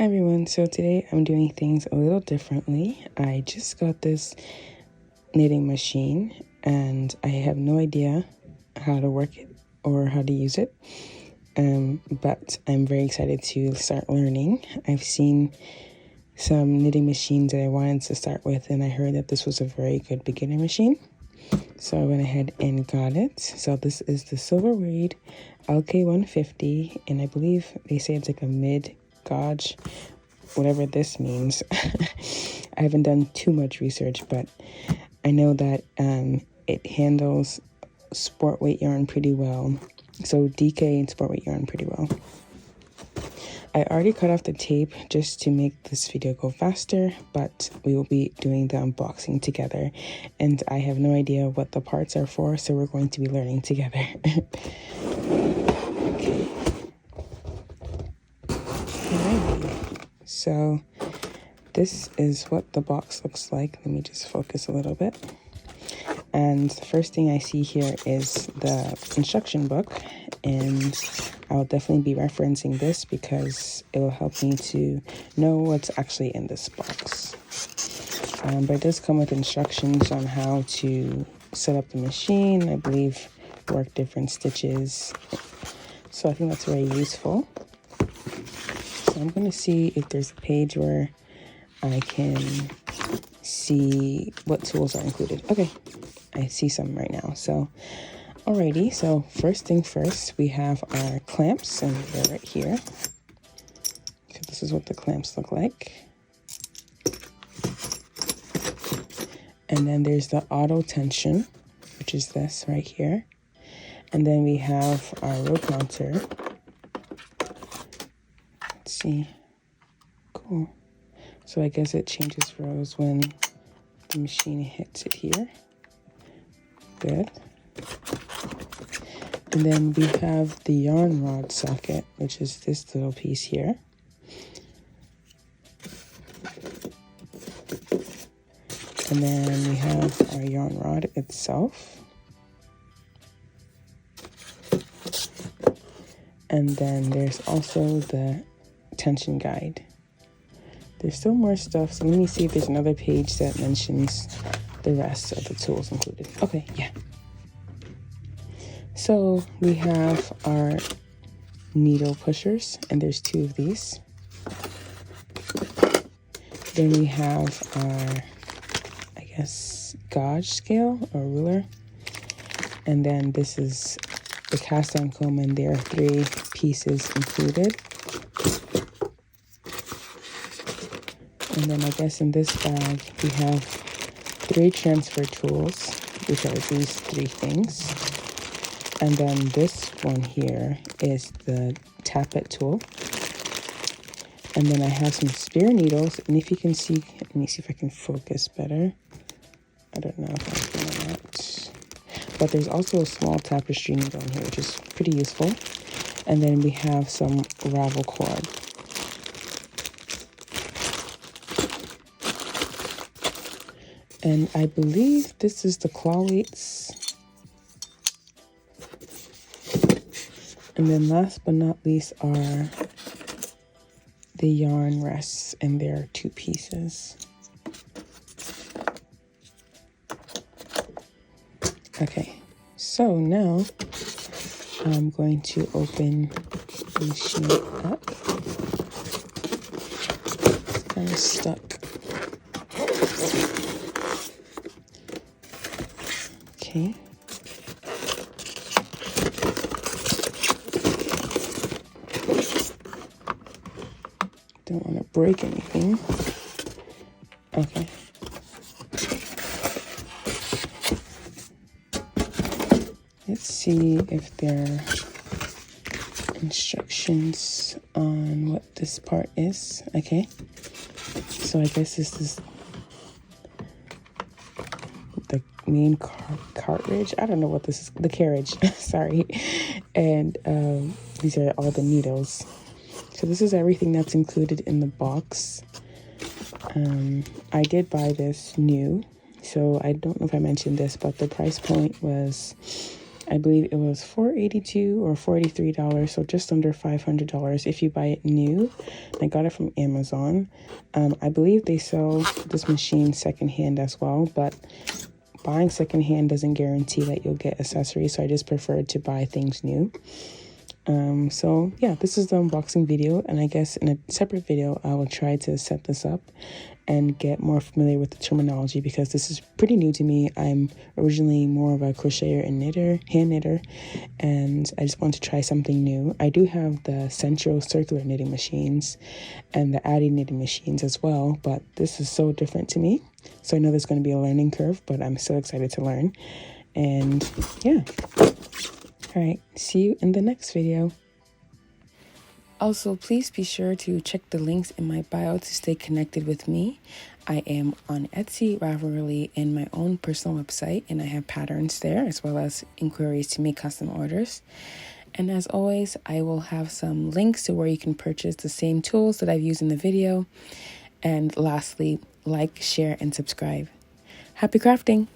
Hi everyone, so today I'm doing things a little differently. I just got this knitting machine and I have no idea how to work it or how to use it, but I'm very excited to start learning. I've seen some knitting machines that I wanted to start with and I heard that this was a very good beginner machine. So I went ahead and got it. So this is the Silver Reed LK-150 and I believe they say it's like a mid-gauge, whatever this means. I haven't done too much research, but I know that it handles sport weight yarn pretty well. So DK and sport weight yarn pretty well. I already cut off the tape just to make this video go faster, but we will be doing the unboxing together. And I have no idea what the parts are for, so we're going to be learning together. Okay. Alrighty. So this is what the box looks like. Let me just focus a little bit. And the first thing I see here is the instruction book, and I'll definitely be referencing this because it will help me to know what's actually in this box. But it does come with instructions on how to set up the machine, I believe work different stitches. So I think that's very useful. So I'm going to see if there's a page where I can see what tools are included. Okay, I see some right now. So alrighty, so first thing first, we have our clamps, and they're right here. So this is what the clamps look like. And then there's the auto tension, which is this right here. And then we have our row counter. Let's see. Cool. So I guess it changes rows when the machine hits it here. Good. And then we have the yarn rod socket, which is this little piece here. And then we have our yarn rod itself. And then there's also the tension guide. There's still more stuff, so let me see if there's another page that mentions the rest of the tools included. Okay, yeah. So we have our needle pushers, and there's 2 of these. Then we have our, I guess, gauge scale or ruler. And then this is the cast on comb, and there are 3 pieces included. And then I guess in this bag we have 3 transfer tools, which are these 3 things. And then this one here is the tappet tool. And then I have some spare needles, and if you can see, let me see if I can focus better. I don't know if I'm doing that. But there's also a small tapestry needle in here, which is pretty useful. And then we have some ravel cord. And I believe this is the claw weights. And then last but not least are the yarn rests, and there are 2 pieces. Okay, so now I'm going to open the machine up. It's kind of stuck. Okay. Don't want to break anything. Okay. Let's see if there are instructions on what this part is. Okay. So I guess this is the main cartridge. I don't know what this is. The carriage. Sorry. And these are all the needles. So this is everything that's included in the box. I did buy this new, so I don't know if I mentioned this, but the price point was I believe it was $482 or $483, so just under $500 if you buy it new. I got it from Amazon. I believe they sell this machine secondhand as well, but buying secondhand doesn't guarantee that you'll get accessories, so I just prefer to buy things new. So yeah, this is the unboxing video, and I guess in a separate video I will try to set this up and get more familiar with the terminology, because this is pretty new to me. I'm originally more of a crocheter and hand knitter, and I just want to try something new. I do have the central circular knitting machines and the addy knitting machines as well, but this is so different to me. So I know there's going to be a learning curve, but I'm so excited to learn. And yeah. All right, see you in the next video. Also, please be sure to check the links in my bio to stay connected with me. I am on Etsy, Ravelry, and my own personal website, and I have patterns there as well as inquiries to make custom orders. And as always, I will have some links to where you can purchase the same tools that I've used in the video. And lastly, like, share, and subscribe. Happy crafting!